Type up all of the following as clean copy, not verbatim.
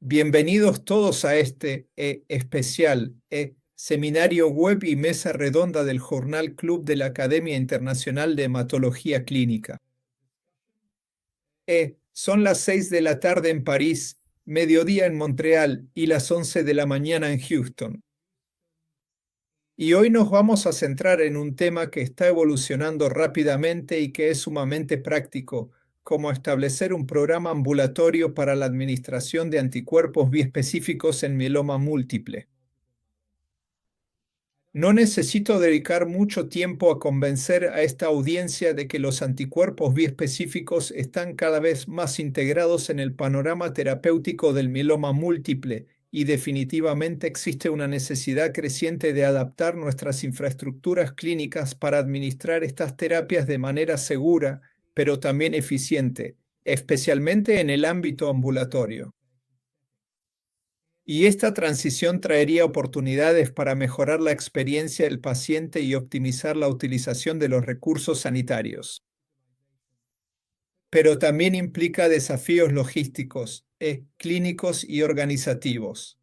Bienvenidos todos a este especial seminario web y mesa redonda del Jornal Club de la Academia Internacional de Hematología Clínica. Son las 6 de la tarde en París, mediodía en Montreal y las 11 de la mañana en Houston. Y hoy nos vamos a centrar en un tema que está evolucionando rápidamente y que es sumamente práctico, como establecer un programa ambulatorio para la administración de anticuerpos biespecíficos en mieloma múltiple. No necesito dedicar mucho tiempo a convencer a esta audiencia de que los anticuerpos biespecíficos están cada vez más integrados en el panorama terapéutico del mieloma múltiple y definitivamente existe una necesidad creciente de adaptar nuestras infraestructuras clínicas para administrar estas terapias de manera segura, pero también eficiente, especialmente en el ámbito ambulatorio. Y esta transición traería oportunidades para mejorar la experiencia del paciente y optimizar la utilización de los recursos sanitarios. Pero también implica desafíos logísticos, clínicos y organizativos.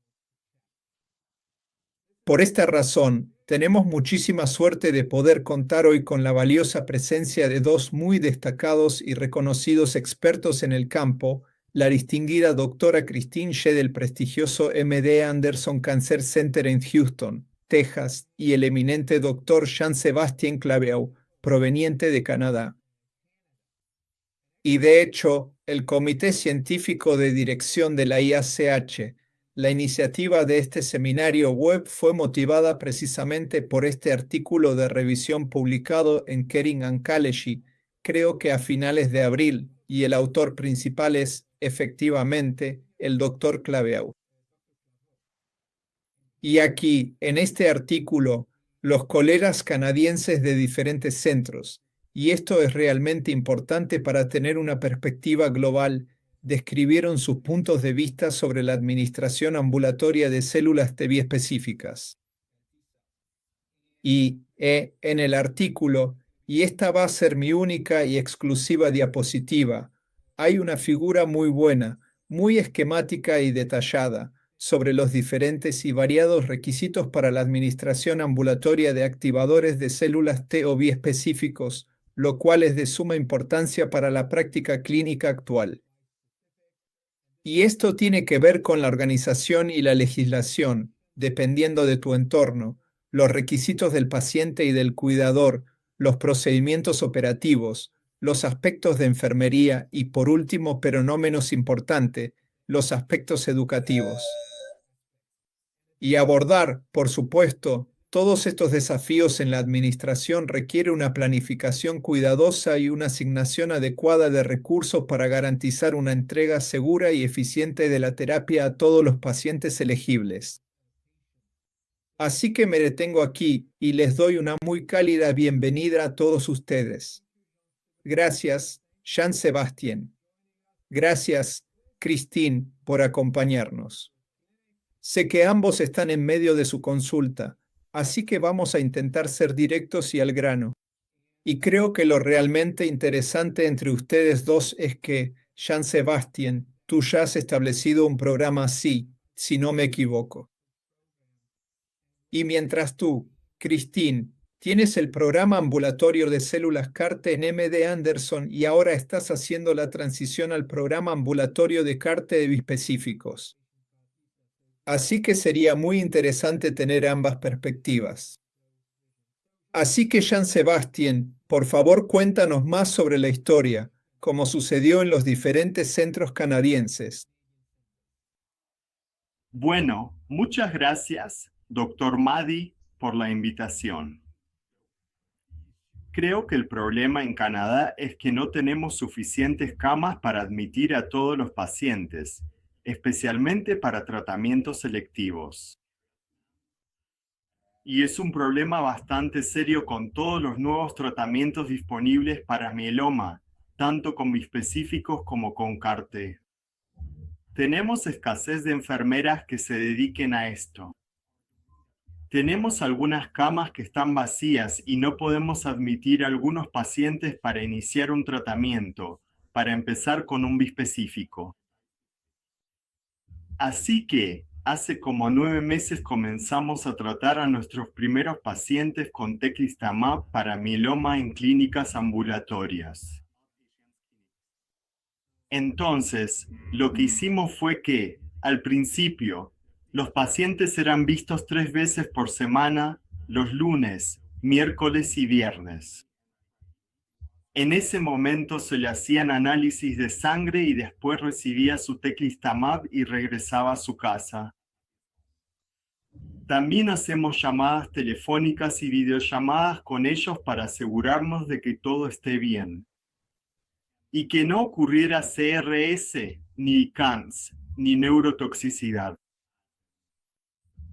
Por esta razón, tenemos muchísima suerte de poder contar hoy con la valiosa presencia de dos muy destacados y reconocidos expertos en el campo, la distinguida doctora Christine She del prestigioso MD Anderson Cancer Center en Houston, Texas, y el eminente doctor Jean-Sébastien Claveaux, proveniente de Canadá. Y de hecho, el Comité Científico de Dirección de la IACH, la iniciativa de este seminario web fue motivada precisamente por este artículo de revisión publicado en Kering Oncology, creo que a finales de abril, y el autor principal es, efectivamente, el Dr. Claveaux. Y aquí, en este artículo, los colegas canadienses de diferentes centros, y esto es realmente importante para tener una perspectiva global, describieron sus puntos de vista sobre la administración ambulatoria de células T biespecíficas. Y en el artículo, y esta va a ser mi única y exclusiva diapositiva, hay una figura muy buena, muy esquemática y detallada, sobre los diferentes y variados requisitos para la administración ambulatoria de activadores de células T o biespecíficos, lo cual es de suma importancia para la práctica clínica actual. Y esto tiene que ver con la organización y la legislación, dependiendo de tu entorno, los requisitos del paciente y del cuidador, los procedimientos operativos, los aspectos de enfermería y, por último, pero no menos importante, los aspectos educativos. Y abordar, por supuesto, todos estos desafíos en la administración requiere una planificación cuidadosa y una asignación adecuada de recursos para garantizar una entrega segura y eficiente de la terapia a todos los pacientes elegibles. Así que me detengo aquí y les doy una muy cálida bienvenida a todos ustedes. Gracias, Jean-Sébastien. Gracias, Christine, por acompañarnos. Sé que ambos están en medio de su consulta, así que vamos a intentar ser directos y al grano. Y creo que lo realmente interesante entre ustedes dos es que, Jean-Sébastien, tú ya has establecido un programa así, si no me equivoco. Y mientras tú, Christine, tienes el programa ambulatorio de células CAR-T en MD Anderson y ahora estás haciendo la transición al programa ambulatorio de CAR-T de bispecíficos. Así que sería muy interesante tener ambas perspectivas. Así que, Jean-Sébastien, por favor cuéntanos más sobre la historia, como sucedió en los diferentes centros canadienses. Bueno, muchas gracias, doctor Madi, por la invitación. Creo que el problema en Canadá es que no tenemos suficientes camas para admitir a todos los pacientes, especialmente para tratamientos selectivos. Y es un problema bastante serio con todos los nuevos tratamientos disponibles para mieloma, tanto con bispecíficos como con CAR-T. Tenemos escasez de enfermeras que se dediquen a esto. Tenemos algunas camas que están vacías y no podemos admitir a algunos pacientes para iniciar un tratamiento, para empezar con un bispecífico. Así que hace como 9 meses comenzamos a tratar a nuestros primeros pacientes con teclistamab para mieloma en clínicas ambulatorias. Entonces, lo que hicimos fue que, al principio, los pacientes eran vistos 3 veces por semana, los lunes, miércoles y viernes. En ese momento se le hacían análisis de sangre y después recibía su teclistamab y regresaba a su casa. También hacemos llamadas telefónicas y videollamadas con ellos para asegurarnos de que todo esté bien. Y que no ocurriera CRS, ni CANS, ni neurotoxicidad.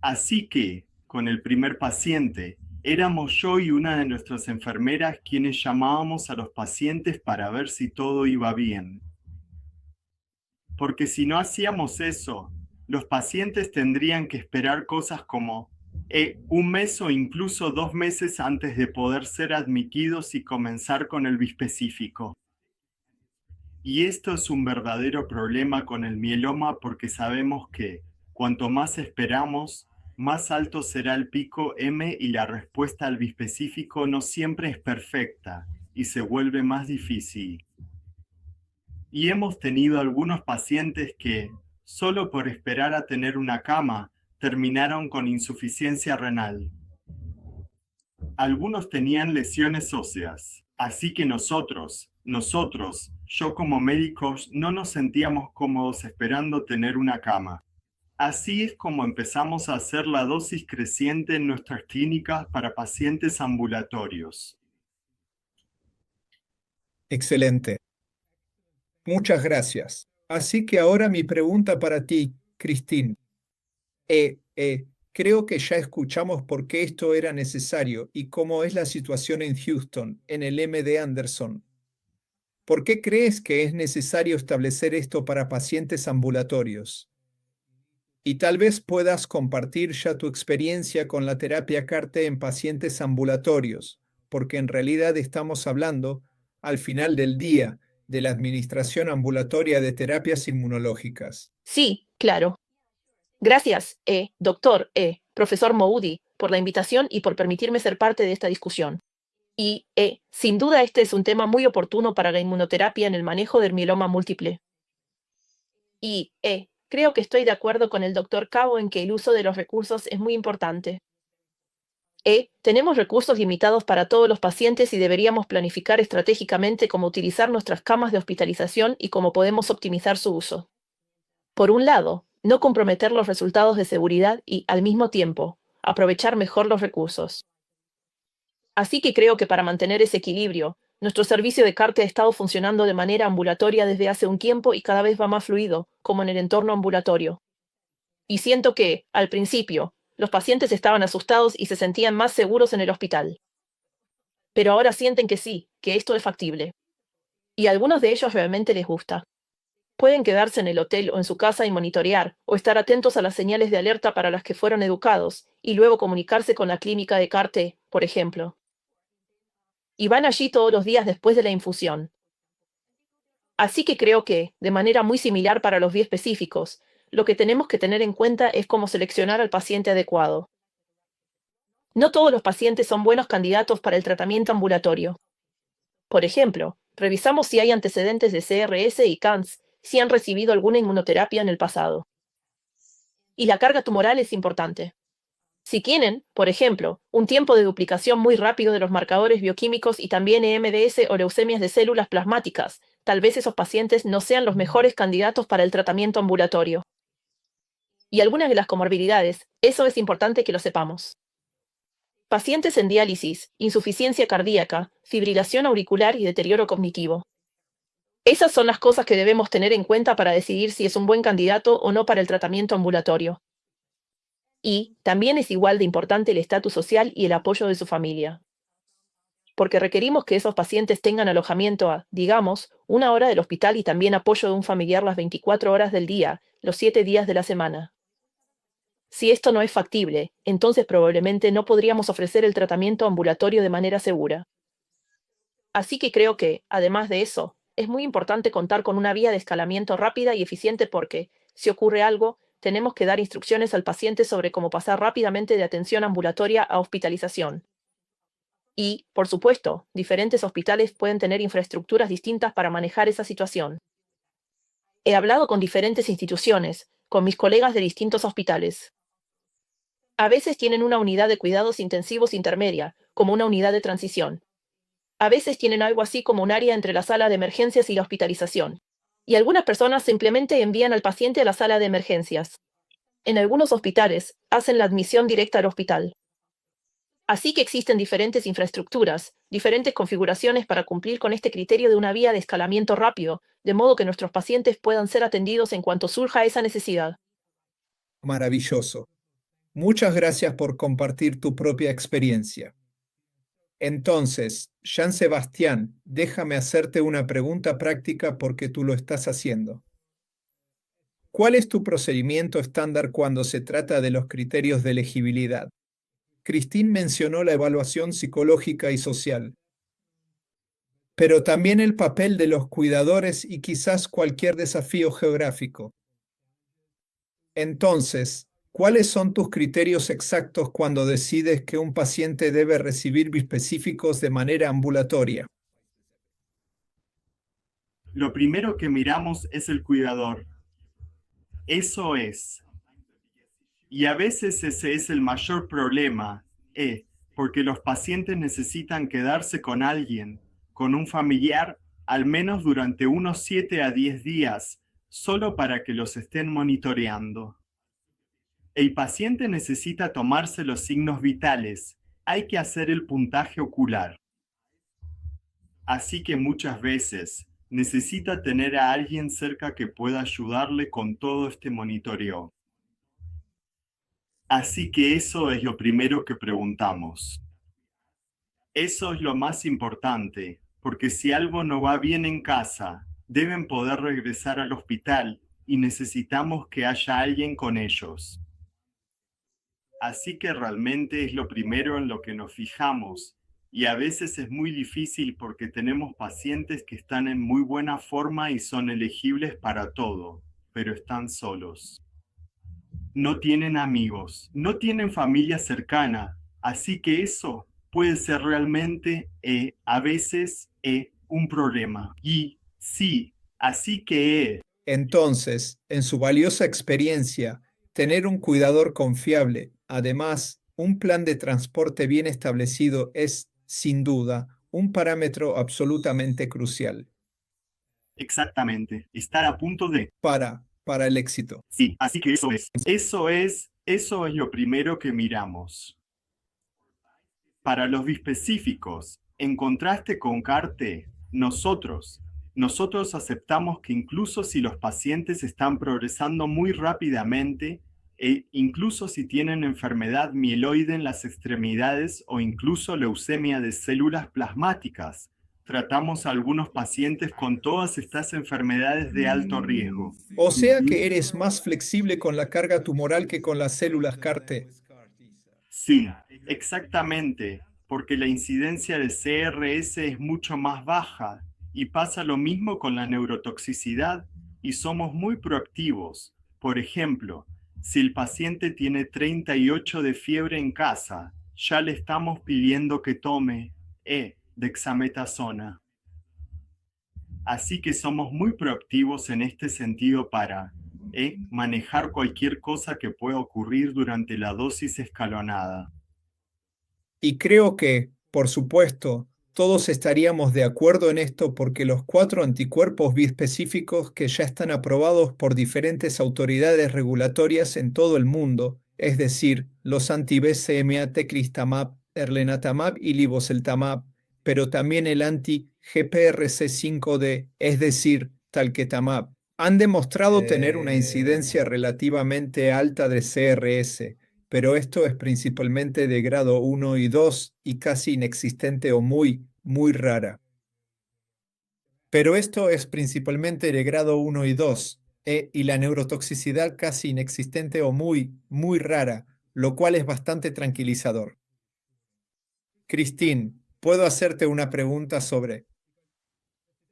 Así que, con el primer paciente, éramos yo y una de nuestras enfermeras quienes llamábamos a los pacientes para ver si todo iba bien. Porque si no hacíamos eso, los pacientes tendrían que esperar cosas como un mes o incluso 2 meses antes de poder ser admitidos y comenzar con el bispecífico. Y esto es un verdadero problema con el mieloma porque sabemos que cuanto más esperamos, más alto será el pico M y la respuesta al bispecífico no siempre es perfecta y se vuelve más difícil. Y hemos tenido algunos pacientes que, solo por esperar a tener una cama, terminaron con insuficiencia renal. Algunos tenían lesiones óseas, así que nosotros, yo como médicos, no nos sentíamos cómodos esperando tener una cama. Así es como empezamos a hacer la dosis creciente en nuestras clínicas para pacientes ambulatorios. Excelente. Muchas gracias. Así que ahora mi pregunta para ti, Christine. Creo que ya escuchamos por qué esto era necesario y cómo es la situación en Houston, en el MD Anderson. ¿Por qué crees que es necesario establecer esto para pacientes ambulatorios? Y tal vez puedas compartir ya tu experiencia con la terapia CAR-T en pacientes ambulatorios, porque en realidad estamos hablando, al final del día, de la administración ambulatoria de terapias inmunológicas. Sí, claro. Gracias, doctor, profesor Moudi, por la invitación y por permitirme ser parte de esta discusión. Y, sin duda, este es un tema muy oportuno para la inmunoterapia en el manejo del mieloma múltiple. Y, creo que estoy de acuerdo con el doctor Cabo en que el uso de los recursos es muy importante. Tenemos recursos limitados para todos los pacientes y deberíamos planificar estratégicamente cómo utilizar nuestras camas de hospitalización y cómo podemos optimizar su uso. Por un lado, no comprometer los resultados de seguridad y, al mismo tiempo, aprovechar mejor los recursos. Así que creo que para mantener ese equilibrio, nuestro servicio de CAR-T ha estado funcionando de manera ambulatoria desde hace un tiempo y cada vez va más fluido, como en el entorno ambulatorio. Y siento que, al principio, los pacientes estaban asustados y se sentían más seguros en el hospital. Pero ahora sienten que sí, que esto es factible. Y a algunos de ellos realmente les gusta. Pueden quedarse en el hotel o en su casa y monitorear, o estar atentos a las señales de alerta para las que fueron educados, y luego comunicarse con la clínica de CAR-T, por ejemplo. Y van allí todos los días después de la infusión. Así que creo que, de manera muy similar para los biespecíficos, lo que tenemos que tener en cuenta es cómo seleccionar al paciente adecuado. No todos los pacientes son buenos candidatos para el tratamiento ambulatorio. Por ejemplo, revisamos si hay antecedentes de CRS y CANS, si han recibido alguna inmunoterapia en el pasado. Y la carga tumoral es importante. Si tienen, por ejemplo, un tiempo de duplicación muy rápido de los marcadores bioquímicos y también EMDS o leucemias de células plasmáticas, tal vez esos pacientes no sean los mejores candidatos para el tratamiento ambulatorio. Y algunas de las comorbilidades, eso es importante que lo sepamos. Pacientes en diálisis, insuficiencia cardíaca, fibrilación auricular y deterioro cognitivo. Esas son las cosas que debemos tener en cuenta para decidir si es un buen candidato o no para el tratamiento ambulatorio. Y también es igual de importante el estatus social y el apoyo de su familia. Porque requerimos que esos pacientes tengan alojamiento a, digamos, 1 hora del hospital y también apoyo de un familiar las 24 horas del día, los 7 días de la semana. Si esto no es factible, entonces probablemente no podríamos ofrecer el tratamiento ambulatorio de manera segura. Así que creo que, además de eso, es muy importante contar con una vía de escalamiento rápida y eficiente porque, si ocurre algo, tenemos que dar instrucciones al paciente sobre cómo pasar rápidamente de atención ambulatoria a hospitalización. Y, por supuesto, diferentes hospitales pueden tener infraestructuras distintas para manejar esa situación. He hablado con diferentes instituciones, con mis colegas de distintos hospitales. A veces tienen una unidad de cuidados intensivos intermedia, como una unidad de transición. A veces tienen algo así como un área entre la sala de emergencias y la hospitalización. Y algunas personas simplemente envían al paciente a la sala de emergencias. En algunos hospitales, hacen la admisión directa al hospital. Así que existen diferentes infraestructuras, diferentes configuraciones para cumplir con este criterio de una vía de escalamiento rápido, de modo que nuestros pacientes puedan ser atendidos en cuanto surja esa necesidad. Maravilloso. Muchas gracias por compartir tu propia experiencia. Entonces, Jean Sebastián, déjame hacerte una pregunta práctica porque tú lo estás haciendo. ¿Cuál es tu procedimiento estándar cuando se trata de los criterios de elegibilidad? Christine mencionó la evaluación psicológica y social, pero también el papel de los cuidadores y quizás cualquier desafío geográfico. Entonces, ¿cuáles son tus criterios exactos cuando decides que un paciente debe recibir bispecíficos de manera ambulatoria? Lo primero que miramos es el cuidador. Eso es. Y a veces ese es el mayor problema, porque los pacientes necesitan quedarse con alguien, con un familiar, al menos durante unos 7 a 10 días, solo para que los estén monitoreando. El paciente necesita tomarse los signos vitales, hay que hacer el puntaje ocular. Así que muchas veces necesita tener a alguien cerca que pueda ayudarle con todo este monitoreo. Así que eso es lo primero que preguntamos. Eso es lo más importante, porque si algo no va bien en casa, deben poder regresar al hospital y necesitamos que haya alguien con ellos. Así que realmente es lo primero en lo que nos fijamos, y a veces es muy difícil porque tenemos pacientes que están en muy buena forma y son elegibles para todo, pero están solos. No tienen amigos, no tienen familia cercana, así que eso puede ser realmente, a veces, un problema. Y sí, así que... Entonces, en su valiosa experiencia, tener un cuidador confiable, además, un plan de transporte bien establecido es, sin duda, un parámetro absolutamente crucial Exactamente, estar a punto de... para el éxito. Sí, así que eso es lo primero que miramos. Para los bispecíficos, en contraste con CAR-T, nosotros aceptamos que incluso si los pacientes están progresando muy rápidamente, e incluso si tienen enfermedad mieloide en las extremidades o incluso leucemia de células plasmáticas, tratamos a algunos pacientes con todas estas enfermedades de alto riesgo. O sea que eres más flexible con la carga tumoral que con las células CAR-T. Sí, exactamente, porque la incidencia de CRS es mucho más baja y pasa lo mismo con la neurotoxicidad y somos muy proactivos. Por ejemplo, si el paciente tiene 38 de fiebre en casa, ya le estamos pidiendo que tome dexametasona. Así que somos muy proactivos en este sentido para manejar cualquier cosa que pueda ocurrir durante la dosis escalonada. Y creo que, por supuesto, todos estaríamos de acuerdo en esto porque los 4 anticuerpos bispecíficos que ya están aprobados por diferentes autoridades regulatorias en todo el mundo, es decir, los anti-BCMA teclistamab, erlenatamab y livoseltamab, pero también el anti-GPRC5D, es decir, talquetamab, han demostrado tener una incidencia relativamente alta de CRS, pero esto es principalmente de grado 1 y 2 y casi inexistente o muy, muy rara. Pero esto es principalmente de grado 1 y 2, y la neurotoxicidad casi inexistente o muy, muy rara, lo cual es bastante tranquilizador. Christine, ¿puedo hacerte una pregunta sobre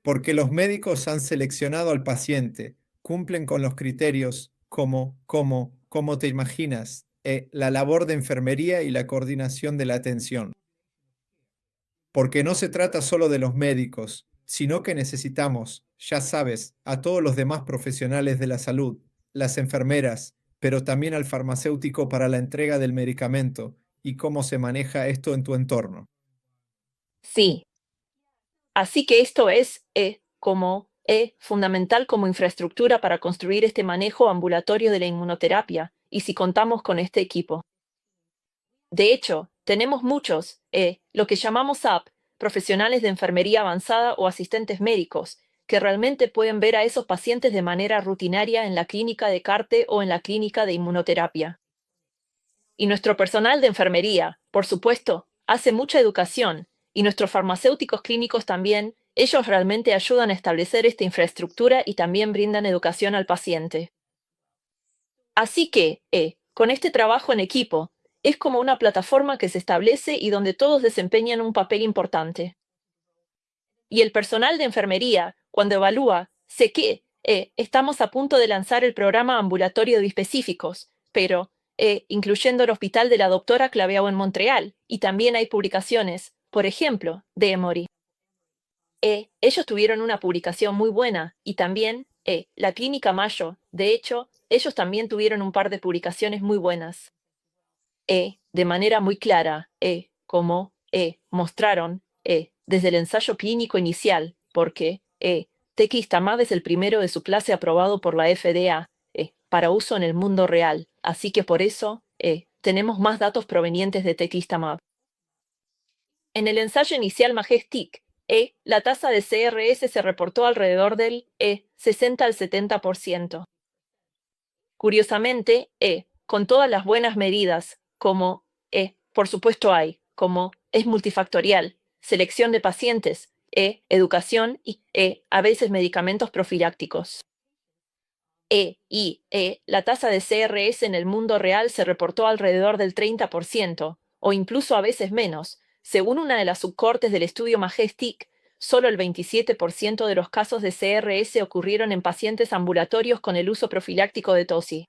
por qué los médicos han seleccionado al paciente, cumplen con los criterios como te imaginas, la labor de enfermería y la coordinación de la atención. Porque no se trata solo de los médicos, sino que necesitamos, ya sabes, a todos los demás profesionales de la salud, las enfermeras, pero también al farmacéutico para la entrega del medicamento y cómo se maneja esto en tu entorno. Sí, así que esto es fundamental como infraestructura para construir este manejo ambulatorio de la inmunoterapia, y si contamos con este equipo. De hecho, tenemos muchos, lo que llamamos AP, profesionales de enfermería avanzada o asistentes médicos, que realmente pueden ver a esos pacientes de manera rutinaria en la clínica de CARTE o en la clínica de inmunoterapia. Y nuestro personal de enfermería, por supuesto, hace mucha educación, y nuestros farmacéuticos clínicos también, ellos realmente ayudan a establecer esta infraestructura y también brindan educación al paciente. Así que, con este trabajo en equipo, es como una plataforma que se establece y donde todos desempeñan un papel importante. Y el personal de enfermería, cuando evalúa, sé que estamos a punto de lanzar el programa ambulatorio de bispecíficos, pero incluyendo el hospital de la doctora Claveao en Montreal, y también hay publicaciones, por ejemplo, de Emory. Ellos tuvieron una publicación muy buena y también la Clínica Mayo, de hecho, ellos también tuvieron un par de publicaciones muy buenas. De manera muy clara, como mostraron desde el ensayo clínico inicial, porque Tequistamab es el primero de su clase aprobado por la FDA para uso en el mundo real, así que por eso tenemos más datos provenientes de Tequistamab. En el ensayo inicial Majestic, la tasa de CRS se reportó alrededor del 60 al 70%. Curiosamente, con todas las buenas medidas, como por supuesto hay, como es multifactorial, selección de pacientes, educación y a veces medicamentos profilácticos. La tasa de CRS en el mundo real se reportó alrededor del 30%, o incluso a veces menos. Según una de las subcortes del estudio Majestic, solo el 27% de los casos de CRS ocurrieron en pacientes ambulatorios con el uso profiláctico de TOSI.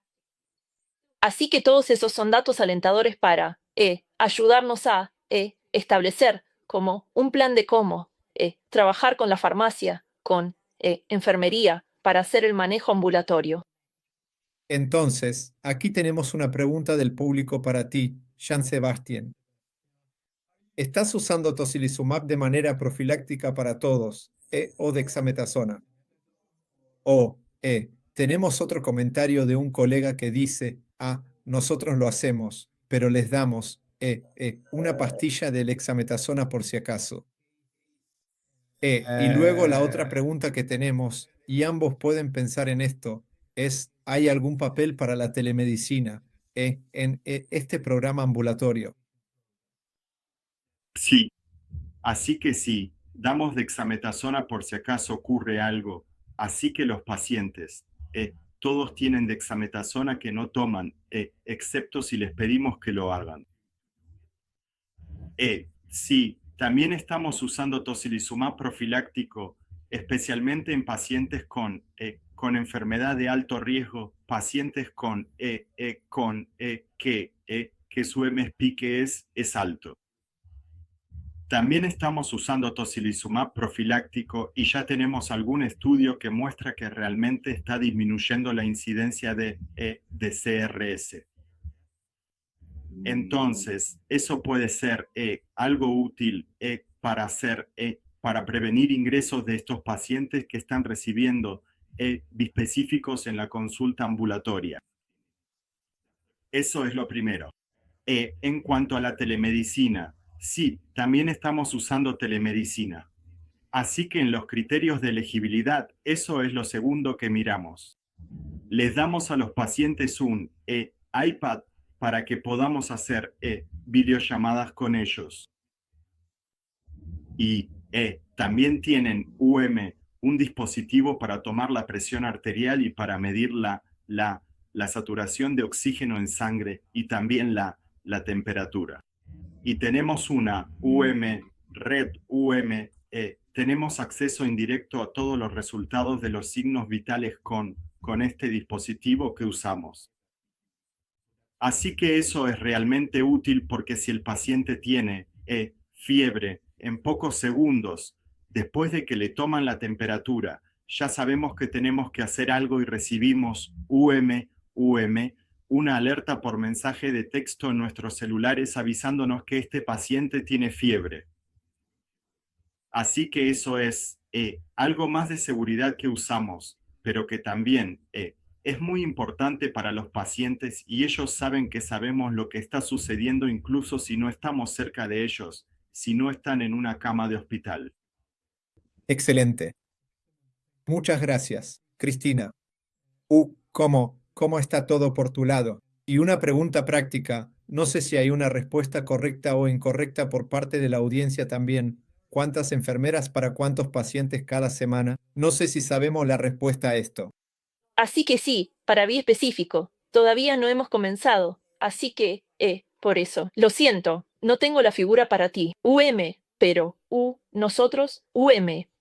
Así que todos esos son datos alentadores para ayudarnos a establecer como un plan de cómo trabajar con la farmacia, con enfermería, para hacer el manejo ambulatorio. Entonces, aquí tenemos una pregunta del público para ti, Jean Sebastien. ¿Estás usando tocilizumab de manera profiláctica para todos, o dexametasona? Tenemos otro comentario de un colega que dice, nosotros lo hacemos, pero les damos una pastilla de dexametasona por si acaso. Y luego la otra pregunta que tenemos, y ambos pueden pensar en esto, es, ¿hay algún papel para la telemedicina en este programa ambulatorio? Sí, así que sí, damos dexametasona por si acaso ocurre algo. Así que los pacientes, todos tienen dexametasona que no toman, excepto si les pedimos que lo hagan. Sí, también estamos usando tocilizumab profiláctico, especialmente en pacientes con enfermedad de alto riesgo, pacientes que su MSP que es alto. También estamos usando tocilizumab profiláctico y ya tenemos algún estudio que muestra que realmente está disminuyendo la incidencia de CRS. Entonces, eso puede ser algo útil para prevenir ingresos de estos pacientes que están recibiendo bispecíficos en la consulta ambulatoria. Eso es lo primero. En cuanto a la telemedicina, sí, también estamos usando telemedicina. Así que en los criterios de elegibilidad, eso es lo segundo que miramos. Les damos a los pacientes un iPad para que podamos hacer videollamadas con ellos. Y también tienen un dispositivo para tomar la presión arterial y para medir la saturación de oxígeno en sangre y también la temperatura. Y tenemos una red tenemos acceso indirecto a todos los resultados de los signos vitales con con este dispositivo que usamos. Así que eso es realmente útil porque si el paciente tiene fiebre en pocos segundos, después de que le toman la temperatura, ya sabemos que tenemos que hacer algo y recibimos una alerta por mensaje de texto en nuestros celulares avisándonos que este paciente tiene fiebre. Así que eso es algo más de seguridad que usamos, pero que también es muy importante para los pacientes y ellos saben que sabemos lo que está sucediendo incluso si no estamos cerca de ellos, si no están en una cama de hospital. Excelente. Muchas gracias, Cristina. ¿Cómo está todo por tu lado? Y una pregunta práctica. No sé si hay una respuesta correcta o incorrecta por parte de la audiencia también. ¿Cuántas enfermeras para cuántos pacientes cada semana? No sé si sabemos la respuesta a esto. Así que sí, para bien específico. Todavía no hemos comenzado. Así que, por eso. Lo siento, no tengo la figura para ti. Pero nosotros,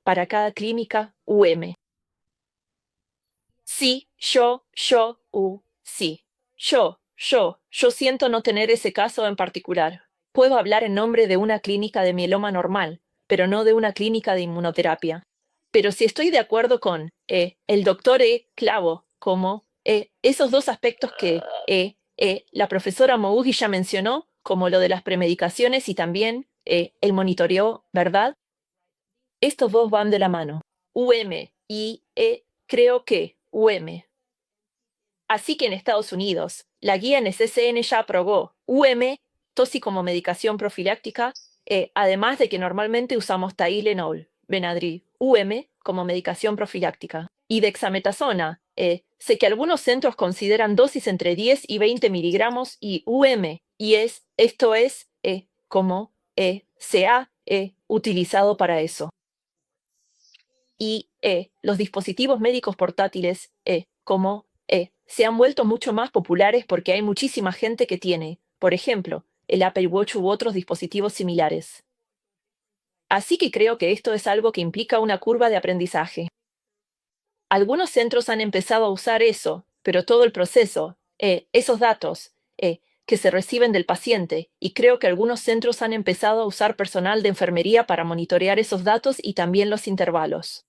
para cada clínica, Sí, sí. Yo siento no tener ese caso en particular. Puedo hablar en nombre de una clínica de mieloma normal, pero no de una clínica de inmunoterapia. Pero si estoy de acuerdo con el doctor Clavo, como esos dos aspectos que la profesora Mougi ya mencionó, como lo de las premedicaciones y también el monitoreo, ¿verdad? Estos dos van de la mano. Y creo que Así que en Estados Unidos, la guía NCCN ya aprobó TOSI como medicación profiláctica, además de que normalmente usamos Tylenol, Benadryl, como medicación profiláctica. Y dexametasona, sé que algunos centros consideran dosis entre 10 y 20 miligramos y esto es como se ha utilizado para eso. Y los dispositivos médicos portátiles, se han vuelto mucho más populares porque hay muchísima gente que tiene, por ejemplo, el Apple Watch u otros dispositivos similares. Así que creo que esto es algo que implica una curva de aprendizaje. Algunos centros han empezado a usar eso, pero todo el proceso, esos datos, que se reciben del paciente, y creo que algunos centros han empezado a usar personal de enfermería para monitorear esos datos y también los intervalos.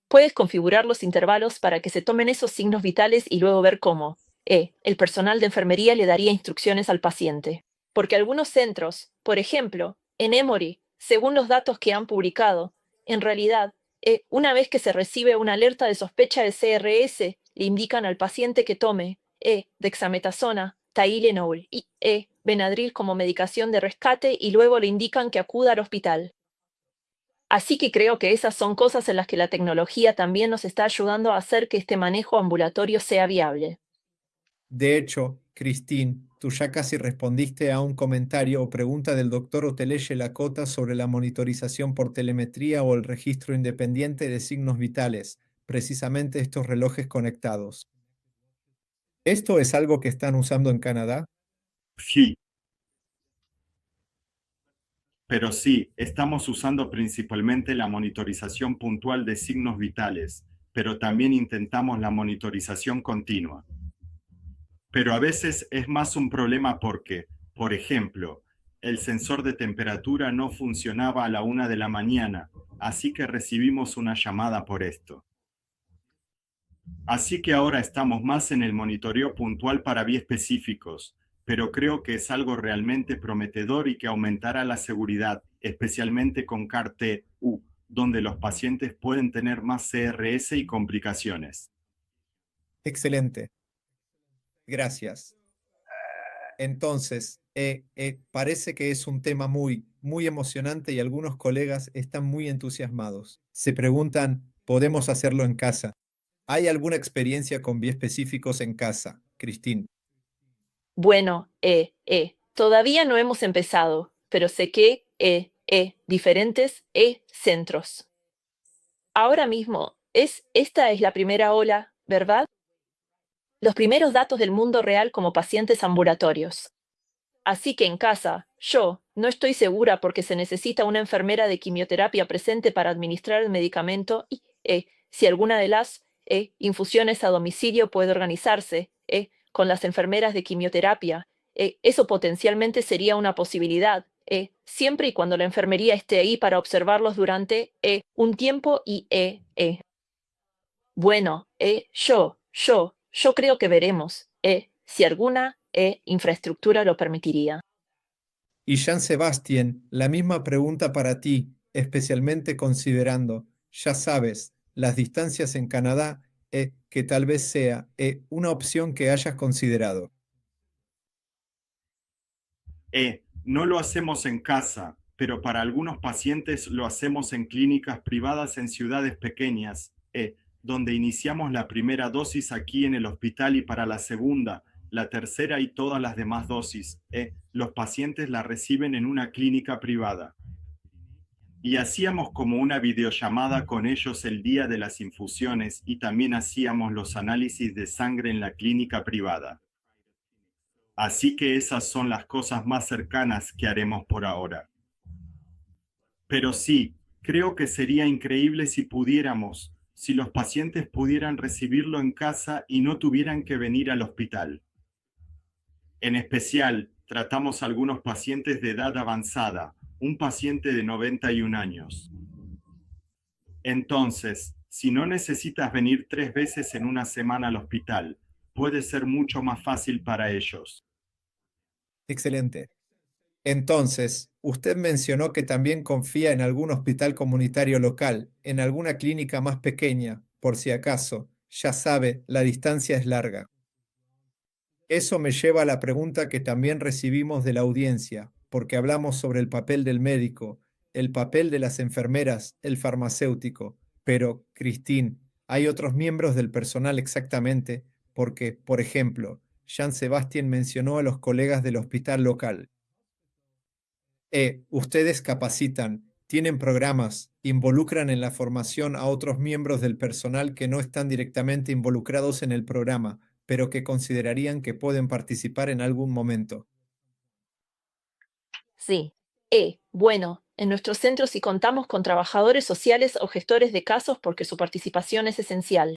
Puedes configurar los intervalos para que se tomen esos signos vitales y luego ver cómo el personal de enfermería le daría instrucciones al paciente. Porque algunos centros, por ejemplo, en Emory, según los datos que han publicado, en realidad, una vez que se recibe una alerta de sospecha de CRS, le indican al paciente que tome dexametasona, Tylenol y Benadryl como medicación de rescate y luego le indican que acuda al hospital. Así que creo que esas son cosas en las que la tecnología también nos está ayudando a hacer que este manejo ambulatorio sea viable. De hecho, Christine, tú ya casi respondiste a un comentario o pregunta del doctor Oteleye Lakota sobre la monitorización por telemetría o el registro independiente de signos vitales, precisamente estos relojes conectados. ¿Esto es algo que están usando en Canadá? Sí, pero sí, estamos usando principalmente la monitorización puntual de signos vitales, pero también intentamos la monitorización continua. Pero a veces es más un problema porque, por ejemplo, el sensor de temperatura no funcionaba a la 1 de la mañana, así que recibimos una llamada por esto. Así que ahora estamos más en el monitoreo puntual para biespecíficos, pero creo que es algo realmente prometedor y que aumentará la seguridad, especialmente con CAR-T-U, donde los pacientes pueden tener más CRS y complicaciones. Excelente. Gracias. Entonces, parece que es un tema muy emocionante y algunos colegas están muy entusiasmados. Se preguntan, ¿podemos hacerlo en casa? ¿Hay alguna experiencia con biespecíficos en casa, Christine? Bueno, todavía no hemos empezado, pero sé que diferentes centros. Ahora mismo, esta es la primera ola, ¿verdad? Los primeros datos del mundo real como pacientes ambulatorios. Así que en casa, yo no estoy segura porque se necesita una enfermera de quimioterapia presente para administrar el medicamento y si alguna de las infusiones a domicilio puede organizarse, con las enfermeras de quimioterapia. Eso potencialmente sería una posibilidad, siempre y cuando la enfermería esté ahí para observarlos durante un tiempo y bueno, yo creo que veremos si alguna infraestructura lo permitiría. Y Jean Sebastián, la misma pregunta para ti, especialmente considerando, ya sabes, las distancias en Canadá, que tal vez sea una opción que hayas considerado. No lo hacemos en casa, pero para algunos pacientes lo hacemos en clínicas privadas en ciudades pequeñas, donde iniciamos la primera dosis aquí en el hospital y para la segunda, la tercera y todas las demás dosis, los pacientes la reciben en una clínica privada. Y hacíamos como una videollamada con ellos el día de las infusiones y también hacíamos los análisis de sangre en la clínica privada. Así que esas son las cosas más cercanas que haremos por ahora. Pero sí, creo que sería increíble si pudiéramos, si los pacientes pudieran recibirlo en casa y no tuvieran que venir al hospital. En especial, tratamos a algunos pacientes de edad avanzada, un paciente de 91 años. Entonces, si no necesitas venir 3 veces en una semana al hospital, puede ser mucho más fácil para ellos. Excelente. Entonces, usted mencionó que también confía en algún hospital comunitario local, en alguna clínica más pequeña, por si acaso. Ya sabe, la distancia es larga. Eso me lleva a la pregunta que también recibimos de la audiencia, porque hablamos sobre el papel del médico, el papel de las enfermeras, el farmacéutico. Pero, Christine, hay otros miembros del personal exactamente, porque, por ejemplo, Jean Sebastián mencionó a los colegas del hospital local. Ustedes capacitan, tienen programas, involucran en la formación a otros miembros del personal que no están directamente involucrados en el programa, pero que considerarían que pueden participar en algún momento. Sí. Bueno, en nuestros centros sí contamos con trabajadores sociales o gestores de casos porque su participación es esencial.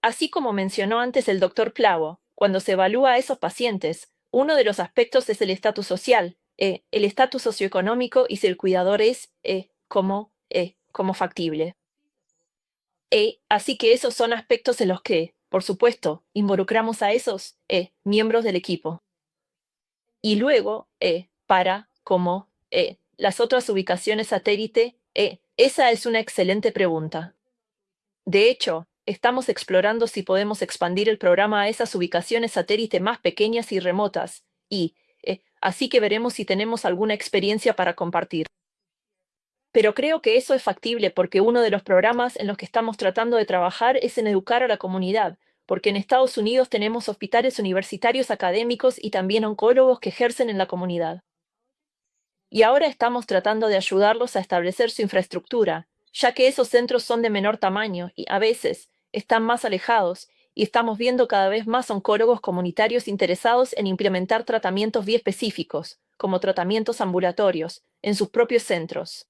Así como mencionó antes el doctor Plavo, cuando se evalúa a esos pacientes, uno de los aspectos es el estatus social, el estatus socioeconómico y si el cuidador es como factible. Así que esos son aspectos en los que, por supuesto, involucramos a esos miembros del equipo. Y luego, para como las otras ubicaciones satélite, esa es una excelente pregunta. De hecho, estamos explorando si podemos expandir el programa a esas ubicaciones satélite más pequeñas y remotas, y así que veremos si tenemos alguna experiencia para compartir. Pero creo que eso es factible porque uno de los programas en los que estamos tratando de trabajar es en educar a la comunidad, porque en Estados Unidos tenemos hospitales universitarios académicos y también oncólogos que ejercen en la comunidad. Y ahora estamos tratando de ayudarlos a establecer su infraestructura, ya que esos centros son de menor tamaño y a veces están más alejados, y estamos viendo cada vez más oncólogos comunitarios interesados en implementar tratamientos biespecíficos, como tratamientos ambulatorios, en sus propios centros.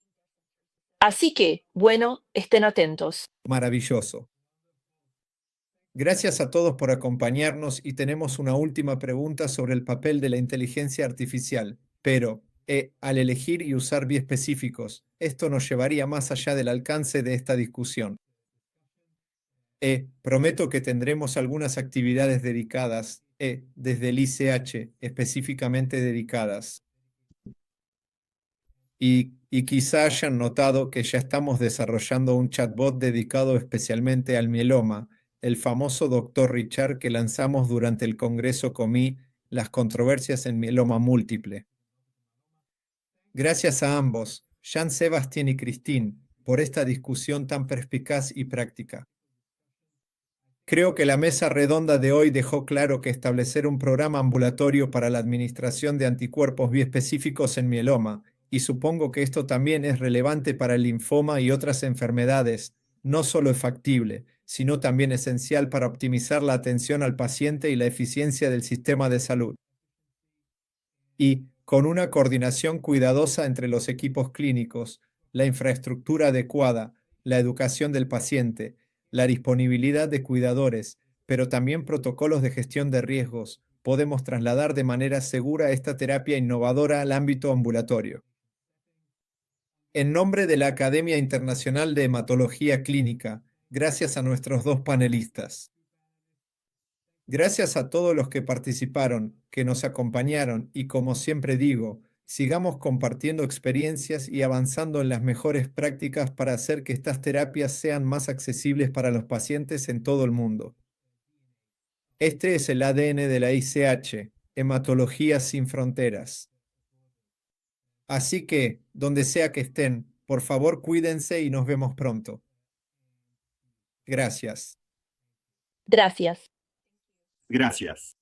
Así que, bueno, estén atentos. Maravilloso. Gracias a todos por acompañarnos y tenemos una última pregunta sobre el papel de la inteligencia artificial. Pero, al elegir y usar biespecíficos, esto nos llevaría más allá del alcance de esta discusión. Prometo que tendremos algunas actividades dedicadas, desde el ICH, específicamente dedicadas. Y quizá hayan notado que ya estamos desarrollando un chatbot dedicado especialmente al mieloma, el famoso Dr. Richard que lanzamos durante el Congreso COMI, las controversias en mieloma múltiple. Gracias a ambos, Jean Sebastián y Christine, por esta discusión tan perspicaz y práctica. Creo que la mesa redonda de hoy dejó claro que establecer un programa ambulatorio para la administración de anticuerpos biespecíficos en mieloma, y supongo que esto también es relevante para el linfoma y otras enfermedades, no solo es factible, sino también esencial para optimizar la atención al paciente y la eficiencia del sistema de salud. Y, con una coordinación cuidadosa entre los equipos clínicos, la infraestructura adecuada, la educación del paciente, la disponibilidad de cuidadores, pero también protocolos de gestión de riesgos, podemos trasladar de manera segura esta terapia innovadora al ámbito ambulatorio. En nombre de la Academia Internacional de Hematología Clínica, gracias a nuestros dos panelistas. Gracias a todos los que participaron, que nos acompañaron y, como siempre digo, sigamos compartiendo experiencias y avanzando en las mejores prácticas para hacer que estas terapias sean más accesibles para los pacientes en todo el mundo. Este es el ADN de la ICH, Hematología sin Fronteras. Así que, donde sea que estén, por favor cuídense y nos vemos pronto. Gracias. Gracias. Gracias.